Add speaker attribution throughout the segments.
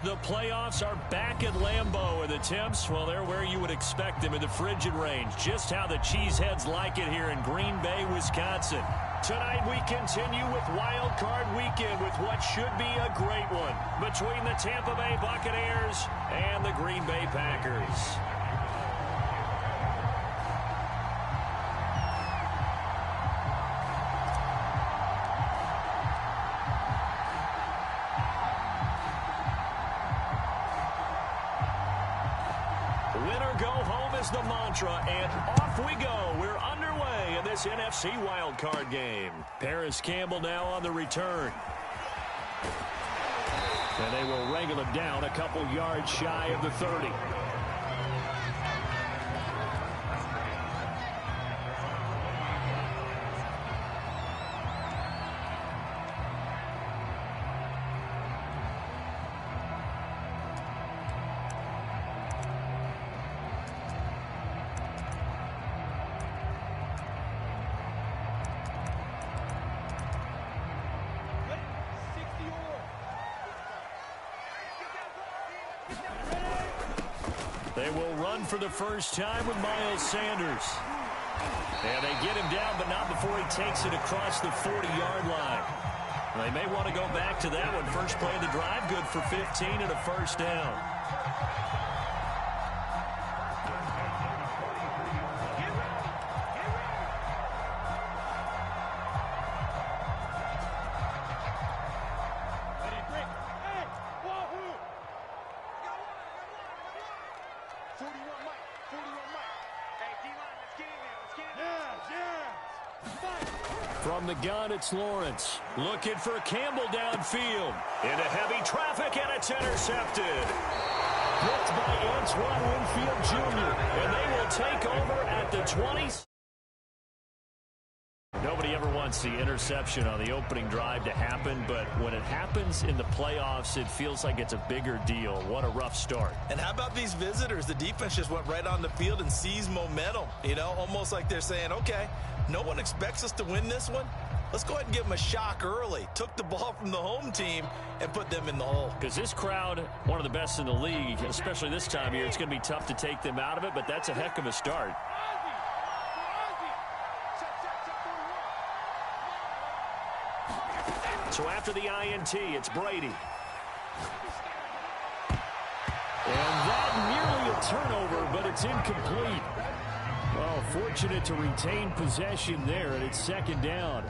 Speaker 1: The playoffs are back at Lambeau, and the temps, well, they're where you would expect them in the frigid range. Just how the Cheeseheads like it here in Green Bay, Wisconsin. Tonight we continue with Wild Card Weekend with what should be a great one between the Tampa Bay Buccaneers and the Green Bay Packers. Winner go home is the mantra, and off we go. We're underway in this NFC wildcard game. Paris Campbell now on the return. And they will wrangle him down a couple yards shy of the 30. They will run for the first time with Miles Sanders. And they get him down, but not before he takes it across the 40-yard line. They may want to go back to that one. First play of the drive, good for 15 and a first down. From the gun, it's Lawrence. Looking for Campbell downfield. Into heavy traffic, and it's intercepted. Blocked by Antoine Winfield Jr., and they will take over at the 20. Nobody ever wants the interception on the opening drive to happen, but when it happens in the playoffs, it feels like it's a bigger deal. What a rough start.
Speaker 2: And how about these visitors? The defense just went right on the field and seized momentum. You know, almost like they're saying, okay, no one expects us to win this one. Let's go ahead and give them a shock early. Took the ball from the home team and put them in the hole.
Speaker 1: Because this crowd, one of the best in the league, especially this time of year, it's going to be tough to take them out of it, but that's a heck of a start. So after the INT, it's Brady. And that nearly a turnover, but it's incomplete. Well, fortunate to retain possession there, and it's second down.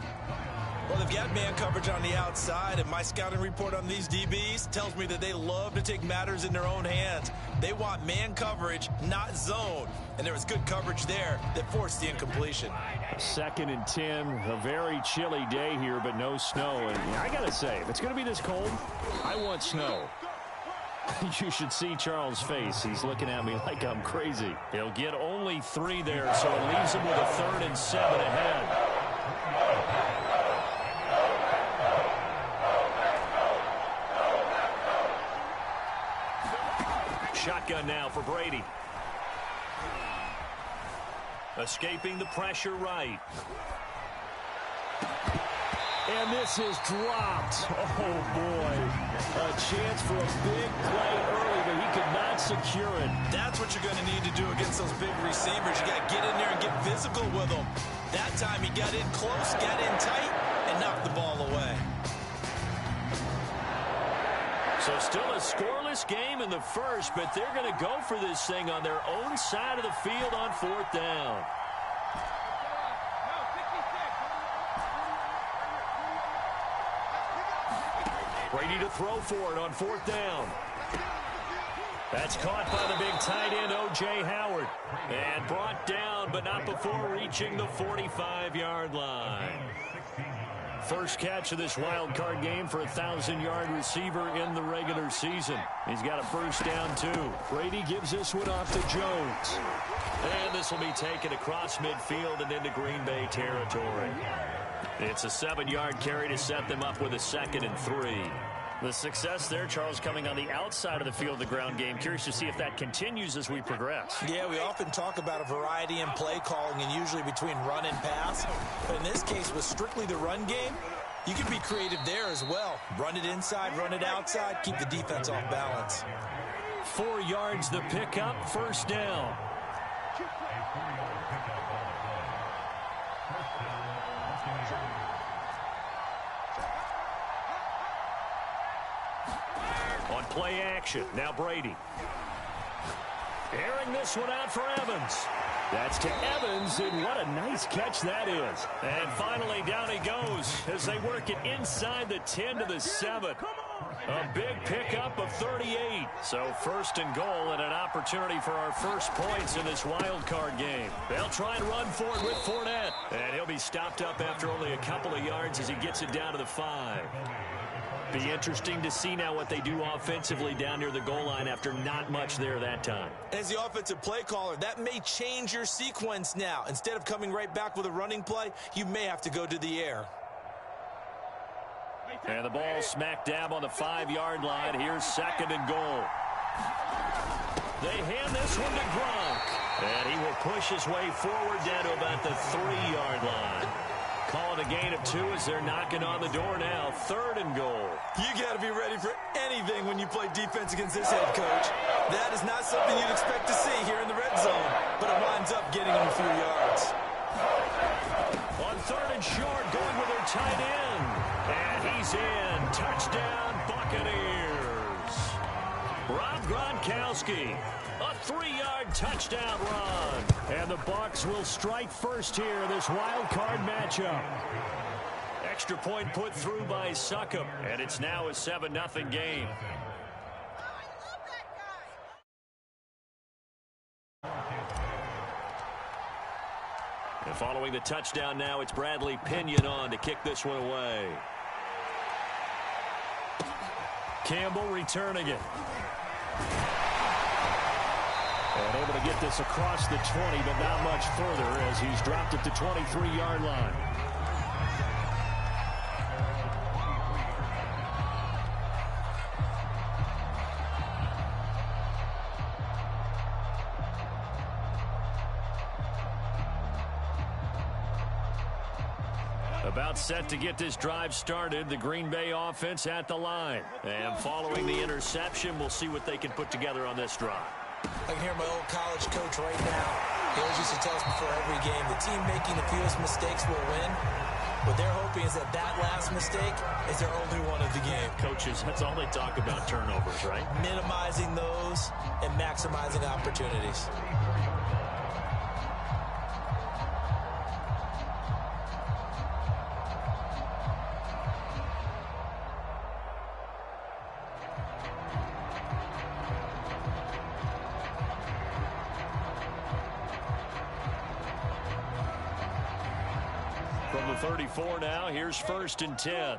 Speaker 2: Well, they've got man coverage on the outside, and my scouting report on these DBs tells me that they love to take matters in their own hands. They want man coverage, not zone. And there was good coverage there that forced the incompletion.
Speaker 1: 2nd and 10, a very chilly day here, but no snow. And I got to say, if it's going to be this cold, I want snow. You should see Charles' face. He's looking at me like I'm crazy. He'll get only 3 there, so it leaves him with a 3rd and 7 ahead. Shotgun now for Brady. Escaping the pressure right. And this is dropped. Oh, boy. A chance for a big play early, but he could not secure it.
Speaker 2: That's what you're going to need to do against those big receivers. You got to get in there and get physical with them. That time he got in close, got in tight, and knocked the ball away.
Speaker 1: So still a scoreless game in the first, but they're going to go for this thing on their own side of the field on 4th down. Brady to throw for it on 4th down. That's caught by the big tight end, O.J. Howard. And brought down, but not before reaching the 45-yard line. First catch of this wild card game for a 1,000-yard receiver in the regular season. He's got a first down, too. Brady gives this one off to Jones. And this will be taken across midfield and into Green Bay territory. It's a 7-yard carry to set them up with a 2nd and 3. The success there, Charles, coming on the outside of the field of the ground game. Curious to see if that continues as we progress.
Speaker 2: Yeah, we often talk about a variety in play calling and usually between run and pass. But in this case, with strictly the run game, You can be creative there as well. Run it inside, run it outside, keep the defense off balance.
Speaker 1: 4 yards the pickup, first down. On play action, now Brady. Airing this one out for Evans. That's to Evans, and what a nice catch that is. And finally, down he goes as they work it inside the 10 to the 7. A big pickup of 38. So first and goal and an opportunity for our first points in this wild card game. They'll try and run for it with Fournette. And he'll be stopped up after only a couple of yards as he gets it down to the 5. Be interesting to see now what they do offensively down near the goal line after not much there that time.
Speaker 2: As the offensive play caller, that may change your sequence now. Instead of coming right back with a running play, you may have to go to the air.
Speaker 1: And the ball smack dab on the 5-yard line. Here's second and goal. They hand this one to Gronk. And he will push his way forward down to about the 3-yard line. Calling a gain of 2 as they're knocking on the door now. Third and goal.
Speaker 2: You got to be ready for anything when you play defense against this head coach. That is not something you'd expect to see here in the red zone, but it winds up getting him a few yards.
Speaker 1: On third and short, going with their tight end. And he's in. Touchdown, Buccaneers. Rob Gronkowski. A 3-yard touchdown run. And the Bucs will strike first here in this wild card matchup. Extra point put through by Succop. And it's now a 7-0 game. And following the touchdown now, it's Bradley Pinion on to kick this one away. Campbell returning it. And able to get this across the 20, but not much further as he's dropped at the 23-yard line. About set to get this drive started. The Green Bay offense at the line. And following the interception, we'll see what they can put together on this drive.
Speaker 2: I can hear my old college coach right now. He always used to tell us before every game, the team making the fewest mistakes will win. What they're hoping is that last mistake is their only one of the game.
Speaker 1: Coaches, that's all they talk about, turnovers, right?
Speaker 2: Minimizing those and maximizing opportunities.
Speaker 1: From the 34 now, here's first and 10.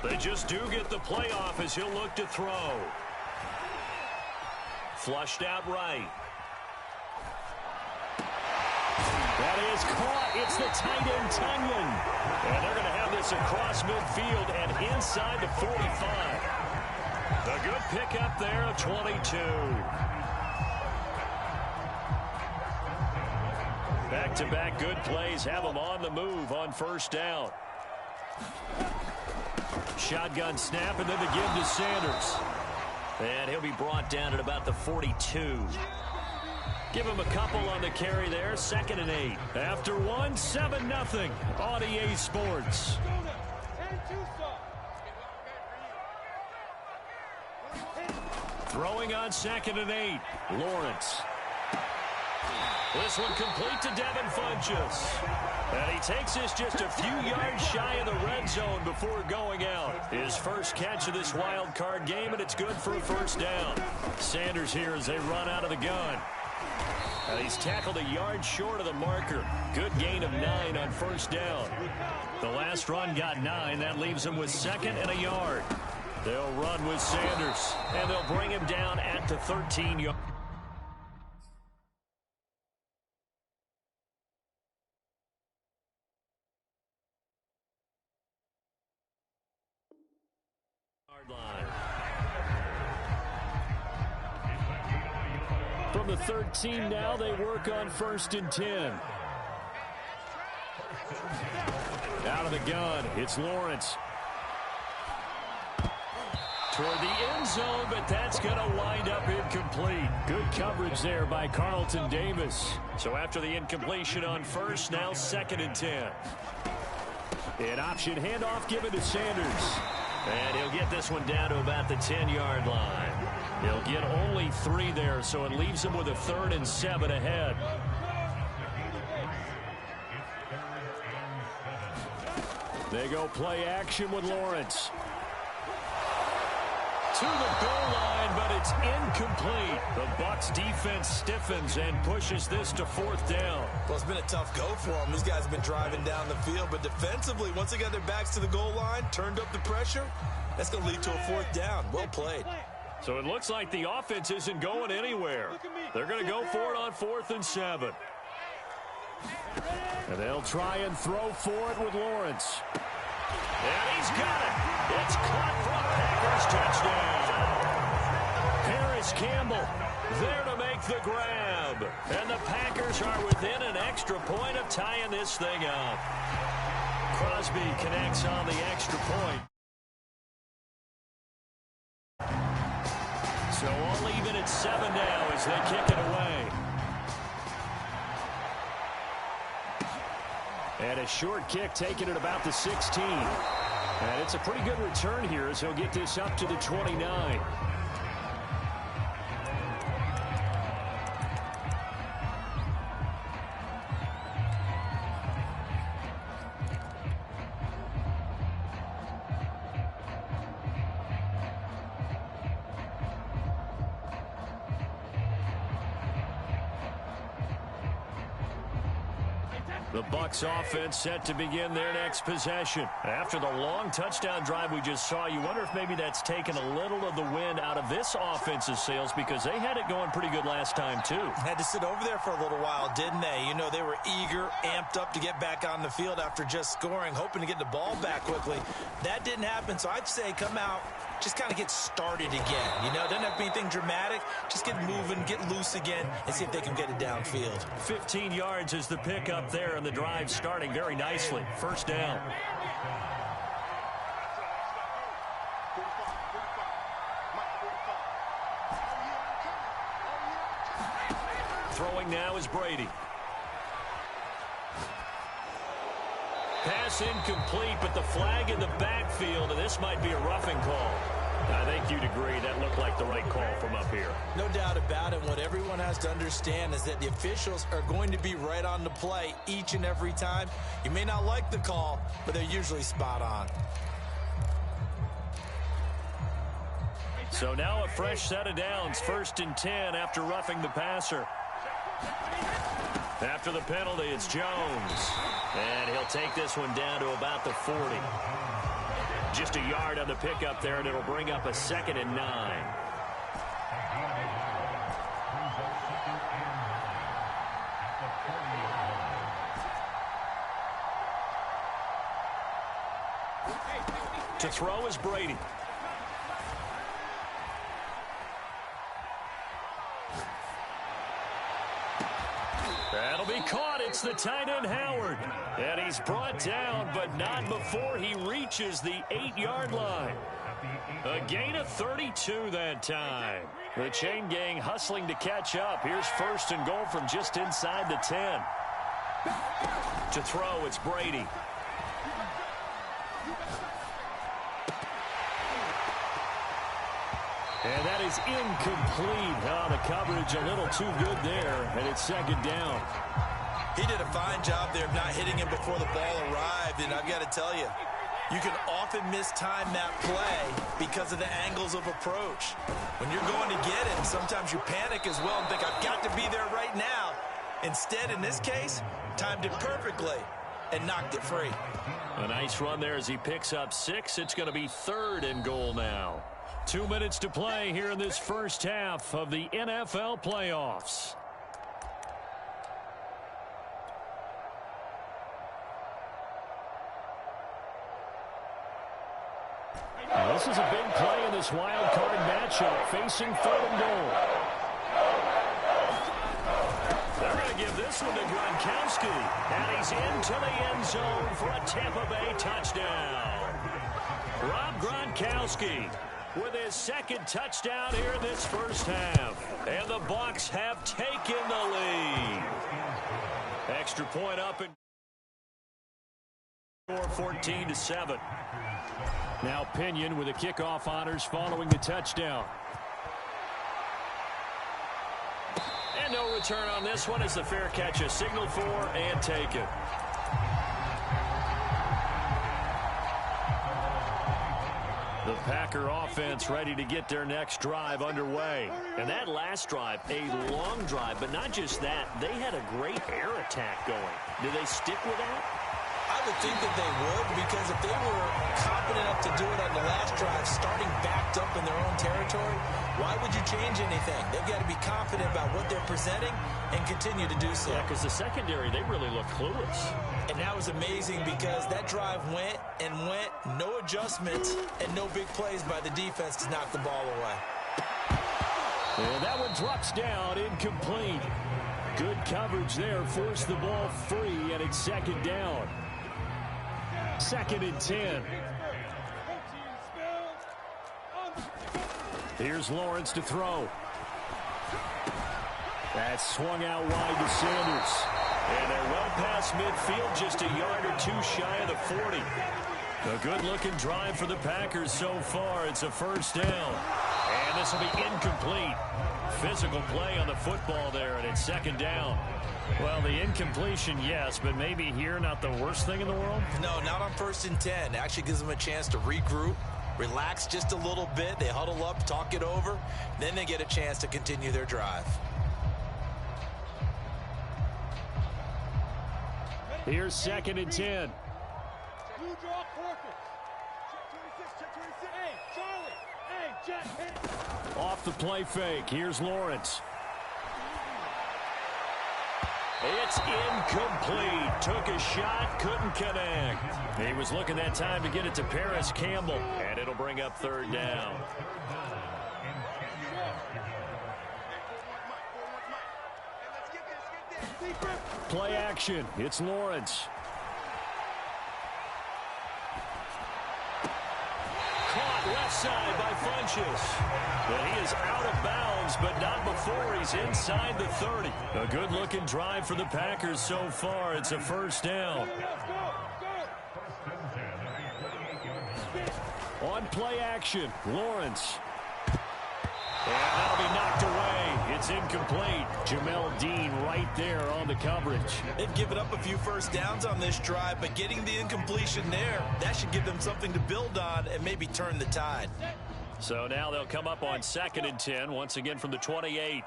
Speaker 1: They just do get the playoff as he'll look to throw. Flushed out right. That is caught. It's the tight end, Tunyon. And they're going to have this across midfield and inside the 45. A good pickup there of 22. Back-to-back good plays have them on the move on first down. Shotgun snap, and then the give to Sanders. And he'll be brought down at about the 42. Give him a couple on the carry there. 2nd and 8. After 7-0 on EA Sports. Throwing on 2nd and 8. Lawrence. This one complete to Devin Funchess. And he takes this just a few yards shy of the red zone before going out. His first catch of this wild card game, and it's good for a first down. Sanders here as they run out of the gun. And he's tackled a yard short of the marker. Good gain of 9 on first down. The last run got 9. That leaves him with 2nd and a yard. They'll run with Sanders, and they'll bring him down at the 13-yard. From the 13 now. They work on 1st and 10. Out of the gun, it's Lawrence. Toward the end zone, but that's going to wind up incomplete. Good coverage there by Carlton Davis. So after the incompletion on 1st, now 2nd and 10. An option handoff given to Sanders. And he'll get this one down to about the 10-yard line. He'll get only 3 there, so it leaves him with a 3rd and 7 ahead. They go play action with Lawrence. To the goal line, but it's incomplete. The Bucs defense stiffens and pushes this to 4th down.
Speaker 2: Well, it's been a tough go for them. These guys have been driving down the field, but defensively, once they got their backs to the goal line, turned up the pressure, that's going to lead to a 4th down. Well played.
Speaker 1: So it looks like the offense isn't going anywhere. They're going to go for it on 4th and 7. And they'll try and throw for it with Lawrence. And he's got it. It's caught for a Packers touchdown. Harris Campbell there to make the grab. And the Packers are within an extra point of tying this thing up. Crosby connects on the extra point. So all even at 7 now as they kick it away. And a short kick taken at about the 16. And it's a pretty good return here as he'll get this up to the 29. The Bucs offense set to begin their next possession. After the long touchdown drive we just saw, you wonder if maybe that's taken a little of the wind out of this offense's sails because they had it going pretty good last time too.
Speaker 2: Had to sit over there for a little while, didn't they? You know, they were eager, amped up to get back on the field after just scoring, hoping to get the ball back quickly. That didn't happen, so I'd say come out, just kind of get started again. You know, doesn't have to be anything dramatic. Just get moving, get loose again, and see if they can get it downfield.
Speaker 1: 15 yards is the pickup there, and the drive starting very nicely. 1st down. Throwing now is Brady. Pass incomplete, but the flag in the backfield, and this might be a roughing call. I think you'd agree that looked like the right call from up here.
Speaker 2: No doubt about it. What everyone has to understand is that the officials are going to be right on the play each and every time. You may not like the call, but they're usually spot on.
Speaker 1: So now a fresh set of downs, 1st and 10 after roughing the passer. After the penalty, it's Jones. And he'll take this one down to about the 40. Just a yard on the pickup there, and it'll bring up a 2nd and 9. To throw is Brady. That'll be caught. It's the tight end, Howard. And he's brought down, but not before he reaches the 8-yard line. A gain of 32 that time. The chain gang hustling to catch up. Here's 1st and goal from just inside the 10. To throw, it's Brady. And that is incomplete. Oh, the coverage a little too good there, and it's 2nd down.
Speaker 2: He did a fine job there of not hitting him before the ball arrived, and I've got to tell you, you can often mistime that play because of the angles of approach. When you're going to get it, sometimes you panic as well and think, I've got to be there right now. Instead, in this case, timed it perfectly and knocked it free.
Speaker 1: A nice run there as he picks up 6. It's going to be 3rd and goal now. 2 minutes to play here in this first half of the NFL playoffs. Now, this is a big play in this wild card matchup, facing 3rd and goal. give this one to Gronkowski. And he's into the end zone for a Tampa Bay touchdown. Rob Gronkowski with his second touchdown here in this first half. And the Bucs have taken the lead. Extra point up and 14-7. Now Pinion with the kickoff honors following the touchdown. And no return on this one as the fair catch is signaled for and taken. The Packer offense ready to get their next drive underway. And that last drive, a long drive, but not just that. They had a great air attack going. Do they stick with that?
Speaker 2: I would think that they would, because if they were confident enough to do it on the last drive, starting backed up in their own territory, why would you change anything? They've got to be confident about what they're presenting and continue to do so.
Speaker 1: Yeah, because the secondary, they really look clueless.
Speaker 2: And that was amazing because that drive went and went, no adjustments, and no big plays by the defense to knock the ball away.
Speaker 1: And that one drops down, incomplete. Good coverage there, forced the ball free, and it's second down. 2nd and 10. Here's Lawrence to throw. That's swung out wide to Sanders. And they're well past midfield, just a yard or two shy of the 40. A good-looking drive for the Packers so far. It's a first down. And this will be incomplete. Physical play on the football there, and it's second down. Well, the incompletion, yes, but maybe here not the worst thing in the world?
Speaker 2: No, not on 1st and 10. It actually gives them a chance to regroup, relax just a little bit. They huddle up, talk it over. Then they get a chance to continue their drive.
Speaker 1: Here's 2nd and 10. Off the play fake. Here's Lawrence. It's incomplete. Took a shot, couldn't connect. He was looking that time to get it to Paris Campbell, and it'll bring up 3rd down. Play action. It's Lawrence. Caught left side by Funchess. And he is out of bounds, but not before he's inside the 30. A good-looking drive for the Packers so far. It's a first down. On play action, Lawrence. And that'll be knocked away. It's incomplete. Jamel Dean right there on the coverage.
Speaker 2: They've given up a few first downs on this drive, but getting the incompletion there, that should give them something to build on and maybe turn the tide.
Speaker 1: So now they'll come up on 2nd and 10, once again from the 28.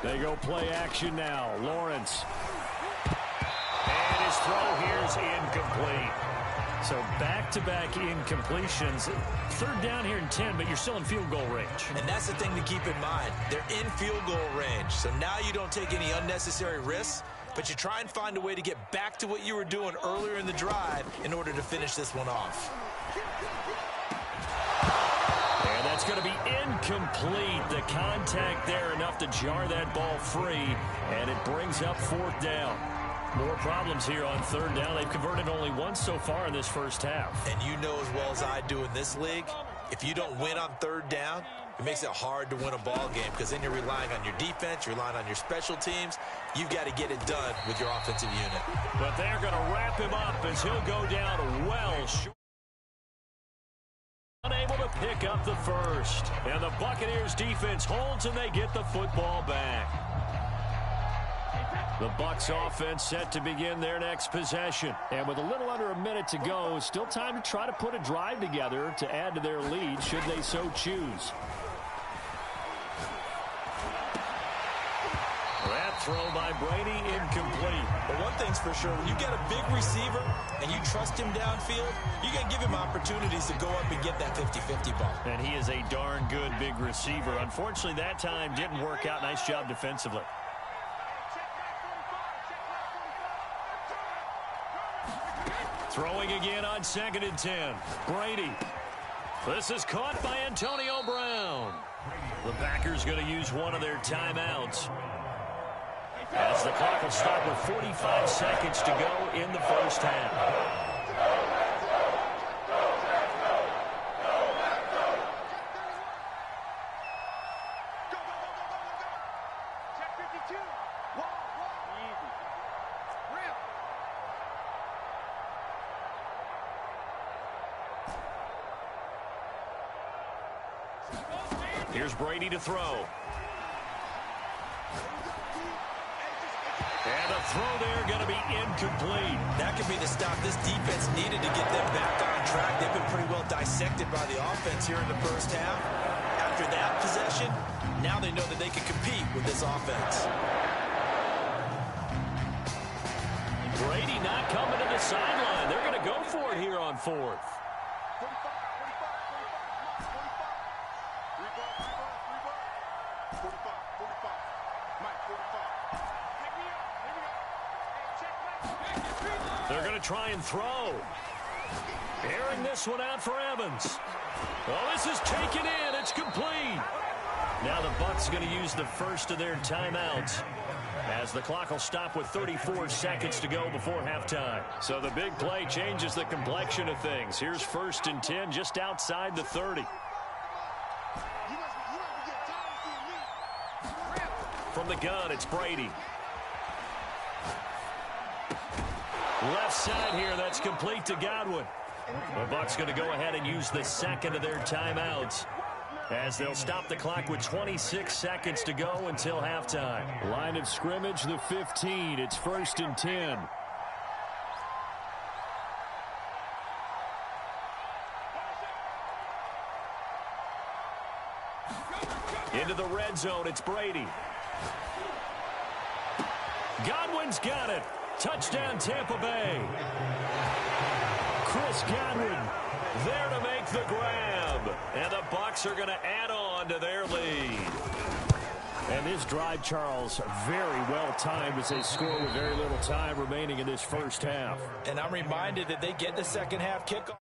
Speaker 1: They go play action now. Lawrence. And his throw here is incomplete. So back-to-back incompletions. 3rd down here and 10, but you're still in field goal range.
Speaker 2: And that's the thing to keep in mind. They're in field goal range. So now you don't take any unnecessary risks, but you try and find a way to get back to what you were doing earlier in the drive in order to finish this one off.
Speaker 1: And that's going to be incomplete. The contact there enough to jar that ball free, and it brings up 4th down. More problems here on 3rd down. They've converted only once so far in this first half.
Speaker 2: And you know as well as I do in this league, if you don't win on 3rd down, it makes it hard to win a ball game because then you're relying on your defense, you're relying on your special teams. You've got to get it done with your offensive unit.
Speaker 1: But they're going to wrap him up as he'll go down well short. Unable to pick up the first. And the Buccaneers defense holds and they get the football back. The Bucs offense set to begin their next possession. And with a little under a minute to go, still time to try to put a drive together to add to their lead should they so choose. That throw by Brady incomplete.
Speaker 2: But one thing's for sure, when you get a big receiver and you trust him downfield, you got to give him opportunities to go up and get that 50-50 ball.
Speaker 1: And he is a darn good big receiver. Unfortunately, that time didn't work out. Nice job defensively. Throwing again on 2nd and 10. Brady. This is caught by Antonio Brown. The Packers going to use one of their timeouts. As the clock will stop with 45 seconds to go in the first half. Here's Brady to throw. And the throw there going to be incomplete.
Speaker 2: That could be the stop this defense needed to get them back on track. They've been pretty well dissected by the offense here in the first half. After that possession, now they know that they can compete with this offense.
Speaker 1: Brady not coming to the sideline. They're going to go for it here on fourth. They're going to try and throw. Airing this one out for Evans. Oh, this is taken in. It's complete. Now the Bucs going to use the first of their timeouts, as the clock will stop with 34 seconds to go before halftime. So the big play changes the complexion of things. Here's 1st and 10 just outside the 30. From the gun, it's Brady. Left side here, that's complete to Godwin. The Bucs going to go ahead and use the second of their timeouts, as they'll stop the clock with 26 seconds to go until halftime. Line of scrimmage, the 15. It's 1st and 10. Into the red zone, it's Brady. Godwin's got it. Touchdown, Tampa Bay. Chris Godwin there to make the grab. And the Bucs are going to add on to their lead. And this drive, Charles, very well timed as they score with very little time remaining in this first half.
Speaker 2: And I'm reminded that they get the second half kickoff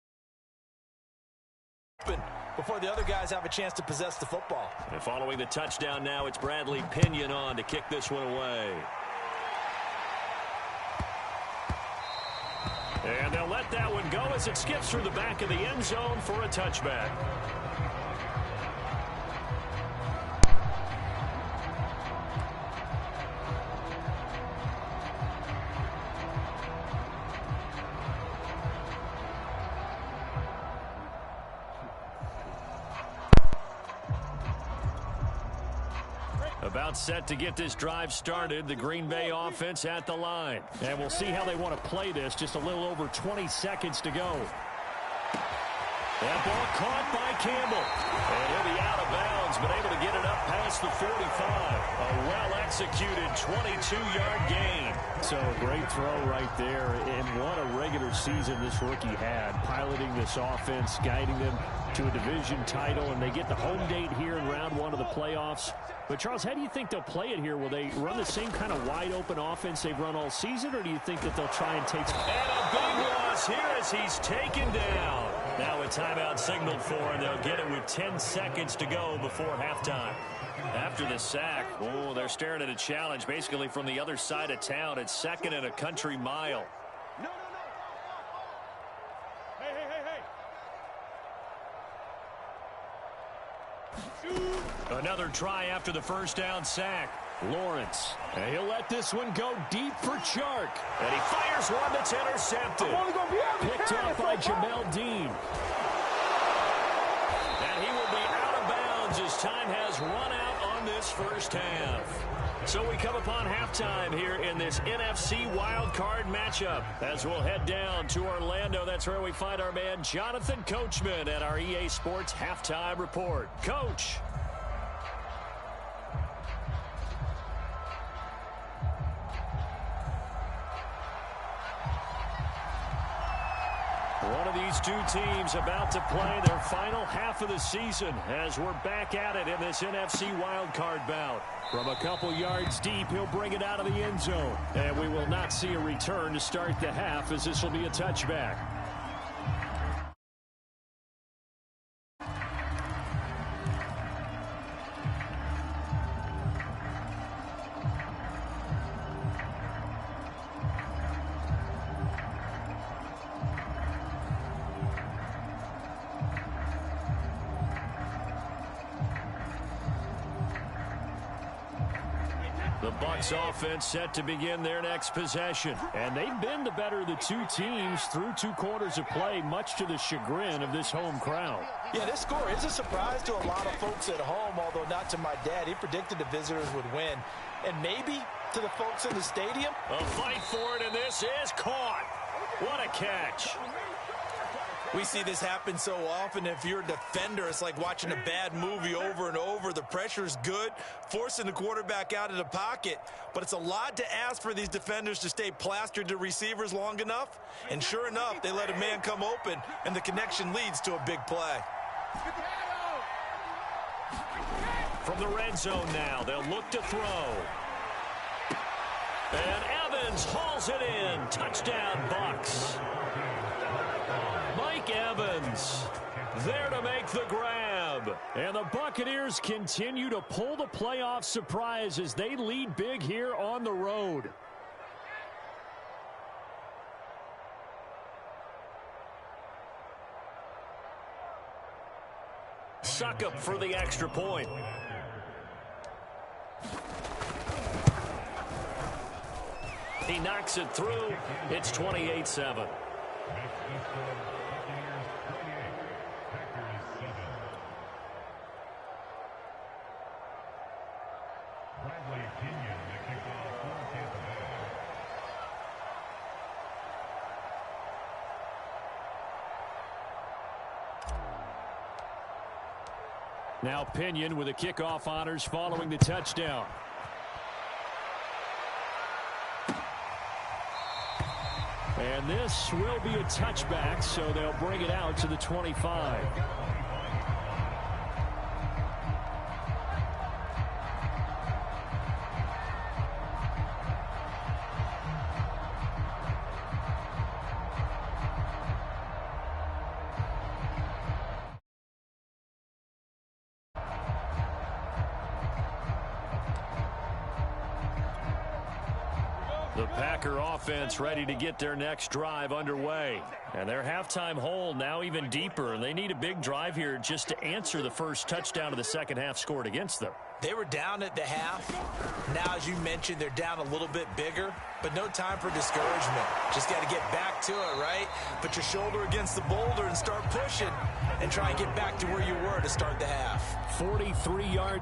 Speaker 2: before the other guys have a chance to possess the football.
Speaker 1: And following the touchdown now, it's Bradley Pinion on to kick this one away. And they'll let that one go as it skips through the back of the end zone for a touchback. About set to get this drive started. The Green Bay offense at the line. And we'll see how they want to play this. Just a little over 20 seconds to go. That ball caught by Campbell. And he'll be out of bounds, but able to get it up past the 45. A well-executed 22-yard gain. So great throw right there. And what a regular season this rookie had, piloting this offense, guiding them to a division title, and they get the home date here in round one of the playoffs. But, Charles, how do you think they'll play it here? Will they run the same kind of wide-open offense they've run all season, or do you think that they'll try and take... And a big loss here as he's taken down. Now a timeout signaled for, and they'll get it with 10 seconds to go before halftime. After the sack, oh, they're staring at a challenge basically from the other side of town. It's 2nd and a country mile.
Speaker 3: No. Hey.
Speaker 1: Another try after the first down sack. Lawrence, and he'll let this one go deep for Chark. And he fires one that's intercepted. Picked up by Jamel Dean. And he will be out of bounds as time has run out on this first half. So we come upon halftime here in this NFC wildcard matchup. As we'll head down to Orlando, that's where we find our man Jonathan Coachman at our EA Sports Halftime Report. Coach. One of these two teams about to play their final half of the season as we're back at it in this NFC wildcard bout. From a couple yards deep, he'll bring it out of the end zone. And we will not see a return to start the half, as this will be a touchback. The Bucs offense set to begin their next possession.
Speaker 3: And they've been the better of the two teams through 2 quarters of play, much to the chagrin of this home crowd.
Speaker 2: Yeah, this score is a surprise to a lot of folks at home, although not to my dad. He predicted the visitors would win. And maybe to the folks in the stadium.
Speaker 1: A fight for it, and this is caught. What a catch.
Speaker 2: We see this happen so often. If you're a defender, it's like watching a bad movie over and over. The pressure's good, forcing the quarterback out of the pocket. But it's a lot to ask for these defenders to stay plastered to receivers long enough. And sure enough, they let a man come open, and the connection leads to a big play.
Speaker 1: From the red zone now, they'll look to throw. And Evans hauls it in. Touchdown, Bucs. Mike Evans there to make the grab.
Speaker 3: And the Buccaneers continue to pull the playoff surprise as they lead big here on the road.
Speaker 1: Suckup for the extra point. He knocks it through. It's 28-7.
Speaker 3: Now Pinion with the kickoff honors following the touchdown. And this will be a touchback, so they'll bring it out to the 25.
Speaker 1: The Packer offense ready to get their next drive underway. And their halftime hole now even deeper. And they need a big drive here just to answer the first touchdown of the second half scored against them.
Speaker 2: They were down at the half. Now, as you mentioned, they're down a little bit bigger. But no time for discouragement. Just got to get back to it, right? Put your shoulder against the boulder and start pushing. And try and get back to where you were to start the half.
Speaker 3: 43-yard.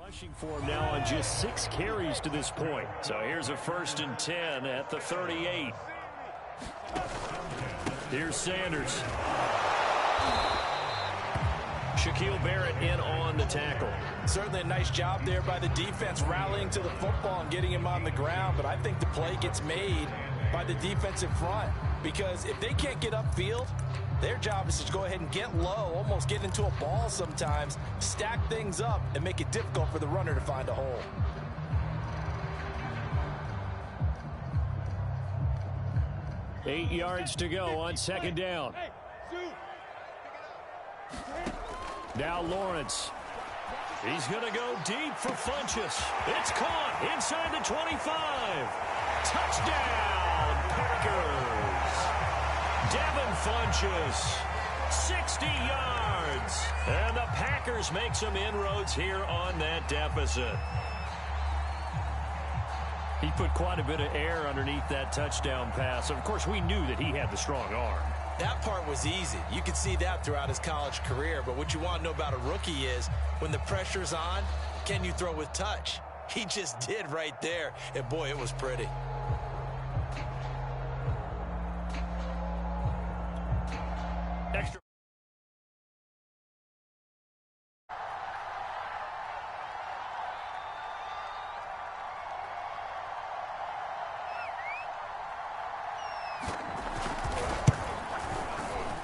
Speaker 3: Rushing for him now on just 6 carries to this point.
Speaker 1: So here's a 1st and 10 at the 38. Here's Sanders. Shaquille Barrett in on the tackle.
Speaker 2: Certainly a nice job there by the defense rallying to the football and getting him on the ground. But I think the play gets made by the defensive front. Because if they can't get upfield, their job is to go ahead and get low, almost get into a ball sometimes, stack things up, and make it difficult for the runner to find a hole.
Speaker 3: Eight yards to go on 2nd down. Now Lawrence. He's going to go deep for Funchess. It's caught inside the 25. Touchdown, Packers. Devin Funchess, 60 yards. And the Packers make some inroads here on that deficit. He put quite a bit of air underneath that touchdown pass. Of course, we knew that he had the strong arm.
Speaker 2: That part was easy. You could see that throughout his college career. But what you want to know about a rookie is when the pressure's on, can you throw with touch? He just did right there. And, boy, it was pretty.
Speaker 3: Extra.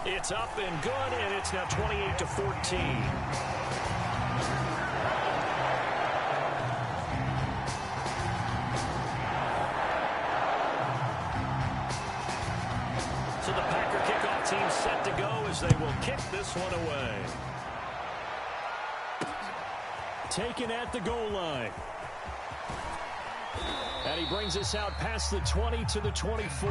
Speaker 3: It's up and good, and it's now 28-14. So the Packer kickoff team set to go as they will kick this one away. Taken at the goal line. And he brings us out past the 20 to the 24.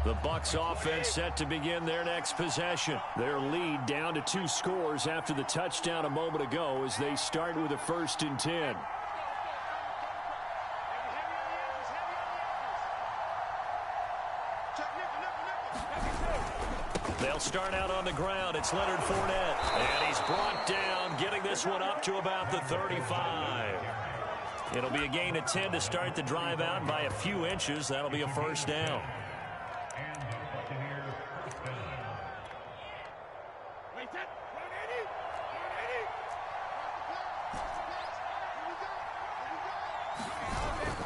Speaker 3: The Bucs offense set to begin their next possession. Their lead down to 2 scores after the touchdown a moment ago as they start with a 1st and 10. They'll start out on the ground. It's Leonard Fournette. And he's brought down, getting this one up to about the 35. It'll be a gain of 10 to start the drive out by a few inches. That'll be a 1st down.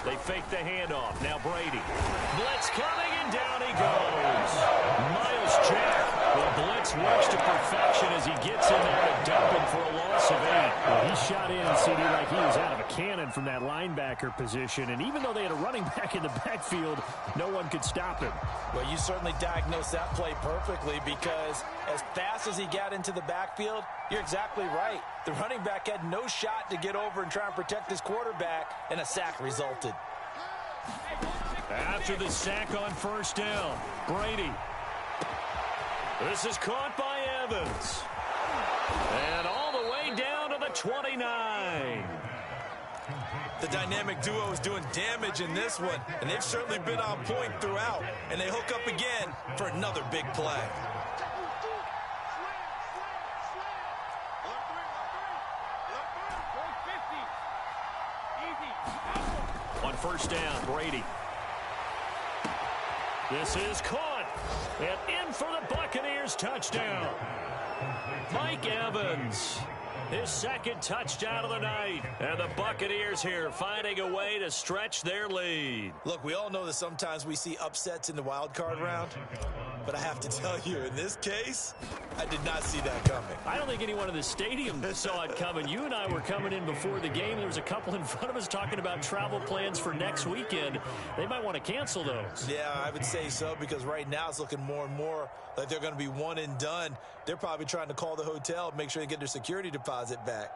Speaker 3: They fake the handoff. Now Brady. Blitz coming, and down he goes. Miles Jack. The blitz works to perfection as he gets in there to dump him for a loss of 8. Well, he shot in, CD, like he was out of a cannon from that linebacker position. And even though they had a running back in the backfield, no one could stop him.
Speaker 2: Well, you certainly diagnosed that play perfectly because as fast as he got into the backfield, you're exactly right. The running back had no shot to get over and try and protect his quarterback, and a sack resulted.
Speaker 3: After the sack on 1st down, Brady. This is caught by Evans. And all the way down to the 29.
Speaker 2: The dynamic duo is doing damage in this one, and they've certainly been on point throughout. And they hook up again for another big play.
Speaker 3: On 1st down, Brady. This is caught. And in for the Buccaneers touchdown. Mike Evans. His 2nd touchdown of the night. And the Buccaneers here finding a way to stretch their lead.
Speaker 2: Look, we all know that sometimes we see upsets in the wild card round. But I have to tell you, in this case, I did not see that coming.
Speaker 3: I don't think anyone in the stadium saw it coming. You and I were coming in before the game. There was a couple in front of us talking about travel plans for next weekend. They might want to cancel those.
Speaker 2: Yeah, I would say so, because right now it's looking more and more like they're going to be one and done. They're probably trying to call the hotel and make sure they get their security deposit back.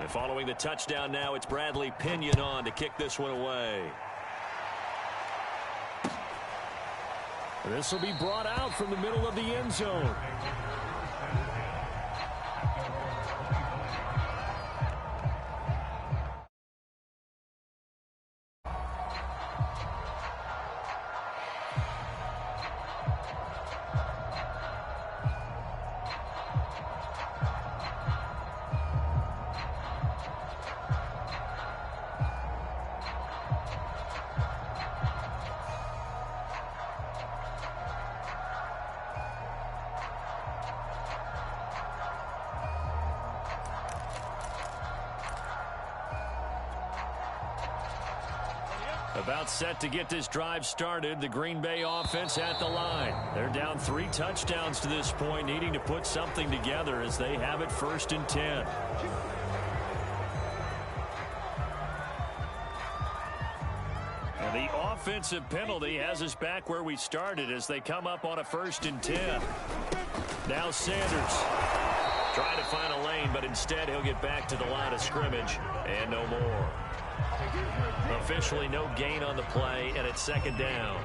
Speaker 3: And following the touchdown now, it's Bradley Pinion on to kick this one away. This will be brought out from the middle of the end zone.
Speaker 1: About set to get this drive started. The Green Bay offense at the line. They're down 3 touchdowns to this point, needing to put something together as they have it 1st and 10. And the offensive penalty has us back where we started as they come up on a 1st and 10. Now Sanders trying to find a lane, but instead he'll get back to the line of scrimmage and no more. Officially no gain on the play, and it's 2nd down.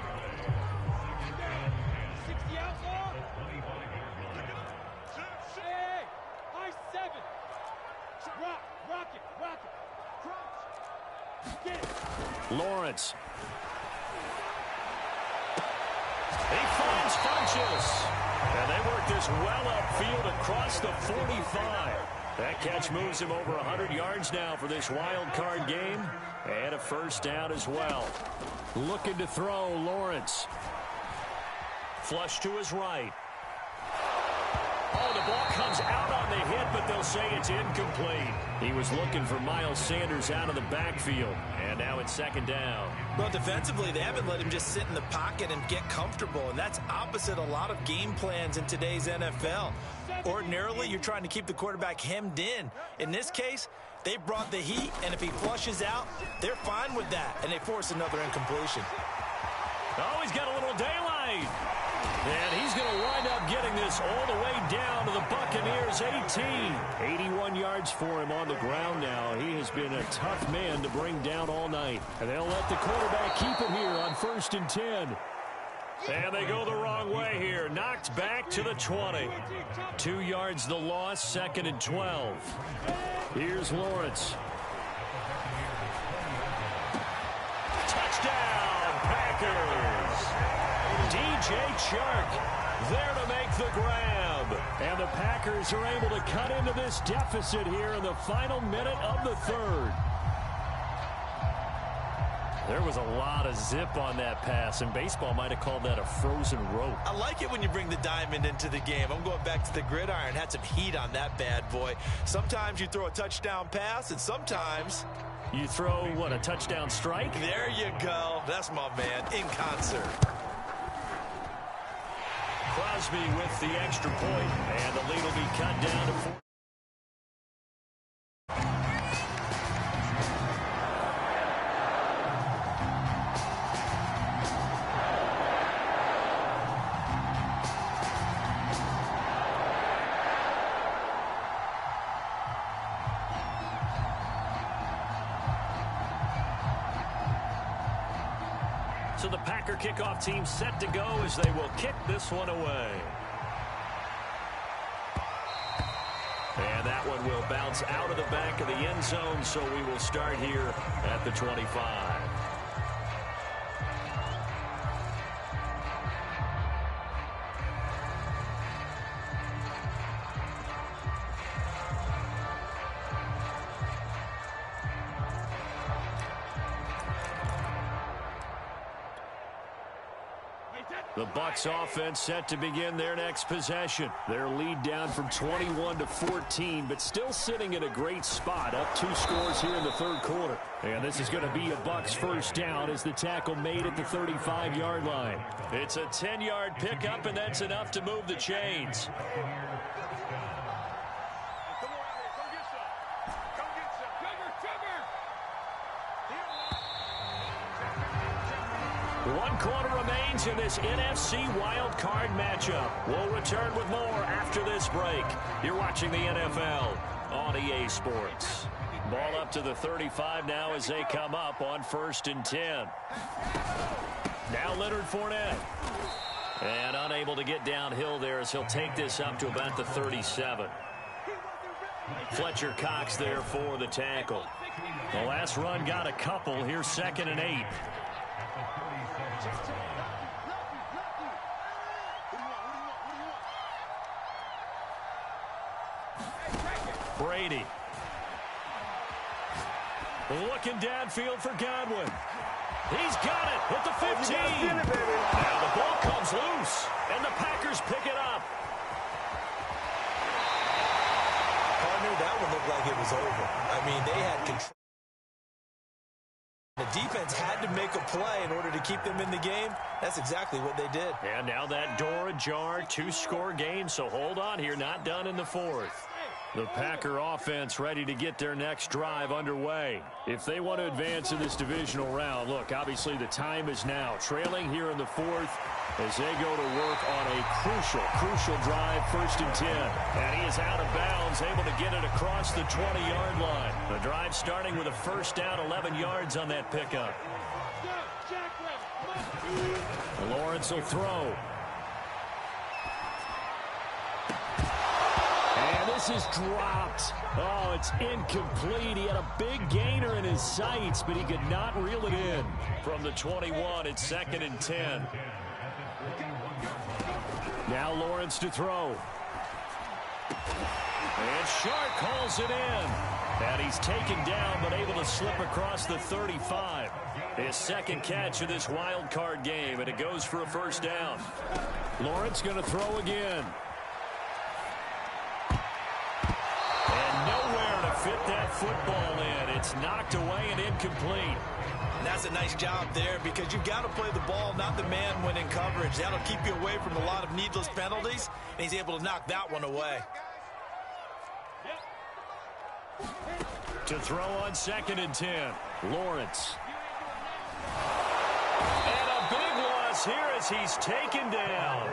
Speaker 1: Lawrence. He finds Funchess. And they work this well upfield across the 45. That catch moves him over 100 yards now for this wild card game. And a 1st down as well. Looking to throw, Lawrence. Flush to his right. Oh, the ball comes out on the hit, but they'll say it's incomplete. He was looking for Miles Sanders out of the backfield. And now it's 2nd down.
Speaker 2: Well, defensively, they haven't let him just sit in the pocket and get comfortable, and that's opposite a lot of game plans in today's NFL. Ordinarily, you're trying to keep the quarterback hemmed in. In this case, they brought the heat, and if he flushes out, they're fine with that, and they force another incompletion.
Speaker 1: Oh, he's got a little daylight. And he's going to wind up getting this all the way down to the Buccaneers' 18. 81 yards for him on the ground now. He has been a tough man to bring down all night. And they'll let the quarterback keep it here on 1st and 10. And they go the wrong way here. Knocked back to the 20. 2 yards the loss, 2nd and 12. Here's Lawrence. Touchdown, Packers. DJ Chark there to make the grab. And the Packers are able to cut into this deficit here in the final minute of the 3rd. There was a lot of zip on that pass, and baseball might have called that a frozen rope.
Speaker 2: I like it when you bring the diamond into the game. I'm going back to the gridiron. Had some heat on that bad boy. Sometimes you throw a touchdown pass, and sometimes
Speaker 1: you throw, what, a touchdown strike?
Speaker 2: There you go. That's my man, in concert.
Speaker 1: Crosby with the extra point, and the lead will be cut down to 4. So the Packer kickoff team set to go as they will kick this one away. And that one will bounce out of the back of the end zone, so we will start here at the 25. The Bucs offense set to begin their next possession. Their lead down from 21 to 14, but still sitting in a great spot, up 2 scores here in the 3rd quarter. And this is going to be a Bucs 1st down as the tackle made at the 35-yard line. It's a 10-yard pickup, and that's enough to move the chains. One quarter remains in this NFC wildcard matchup. We'll return with more after this break. You're watching the NFL on EA Sports. Ball up to the 35 now as they come up on 1st and 10. Now Leonard Fournette. And unable to get downhill there as he'll take this up to about the 37. Fletcher Cox there for the tackle. The last run got a couple. Here's 2nd and 8. Brady. Looking downfield for Godwin. He's got it at the 15. Now the ball comes loose, and the Packers pick it up.
Speaker 2: Partner, that one looked like it was over. I mean, they had control. The defense had to make a play in order to keep them in the game. That's exactly what they did.
Speaker 1: And now that door ajar, 2-score game, so hold on here, not done in the fourth. The Packer offense ready to get their next drive underway. If they want to advance in this divisional round, look, obviously the time is now. Trailing here in the fourth as they go to work on a crucial drive, 1st and 10. And he is out of bounds, able to get it across the 20-yard line. The drive starting with a first down, 11 yards on that pickup. Lawrence will throw. And this is dropped. Oh, it's incomplete. He had a big gainer in his sights, but he could not reel it in. From the 21, it's 2nd and 10. Now Lawrence to throw. And Sharp calls it in. And he's taken down, but able to slip across the 35. His second catch of this wild card game, and it goes for a first down. Lawrence going to throw again. And nowhere to fit that football in. It's knocked away and incomplete.
Speaker 2: And that's a nice job there because you've got to play the ball, not the man when in coverage. That'll keep you away from a lot of needless penalties, and he's able to knock that one away.
Speaker 1: To throw on 2nd and 10. Lawrence. And a big loss here as he's taken down.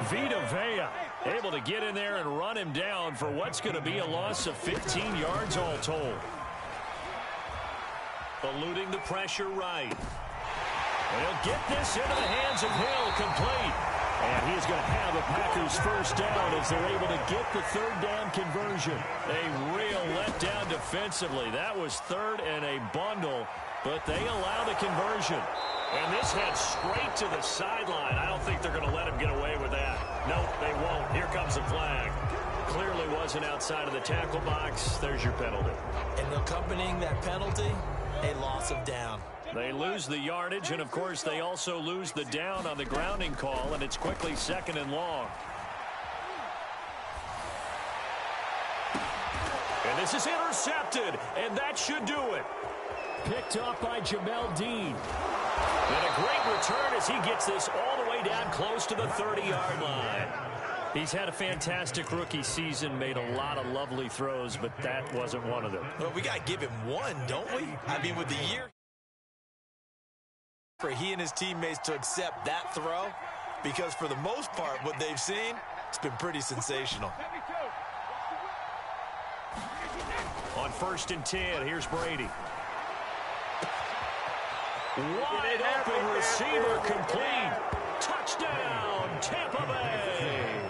Speaker 1: Vita Vea able to get in there and run him down for what's going to be a loss of 15 yards all told. Eluding the pressure right. And he'll get this into the hands of Hill, complete. And he's going to have a Packers first down as they're able to get the 3rd down conversion. A real letdown defensively. That was 3rd and a bundle, but they allow the conversion. And this heads straight to the sideline. I don't think they're going to let him get away with that. Nope, they won't. Here comes a flag. Clearly wasn't outside of the tackle box. There's your penalty.
Speaker 2: And accompanying that penalty, a loss of down.
Speaker 1: They lose the yardage, and of course they also lose the down on the grounding call, and it's quickly 2nd and long. And this is intercepted, and that should do it. Picked up by Jamel Dean. And a great return as he gets this all the way down close to the 30-yard line. He's had a fantastic rookie season, made a lot of lovely throws, but that wasn't one of them.
Speaker 2: Well, we got to give him one, don't we? I mean, with the year for he and his teammates to accept that throw, because for the most part, what they've seen, it's been pretty sensational.
Speaker 1: On 1st and 10, here's Brady. Wide open receiver, complete. Touchdown, Tampa Bay.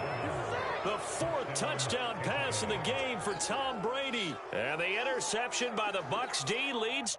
Speaker 1: The 4th touchdown pass in the game for Tom Brady. And the interception by the Bucs D leads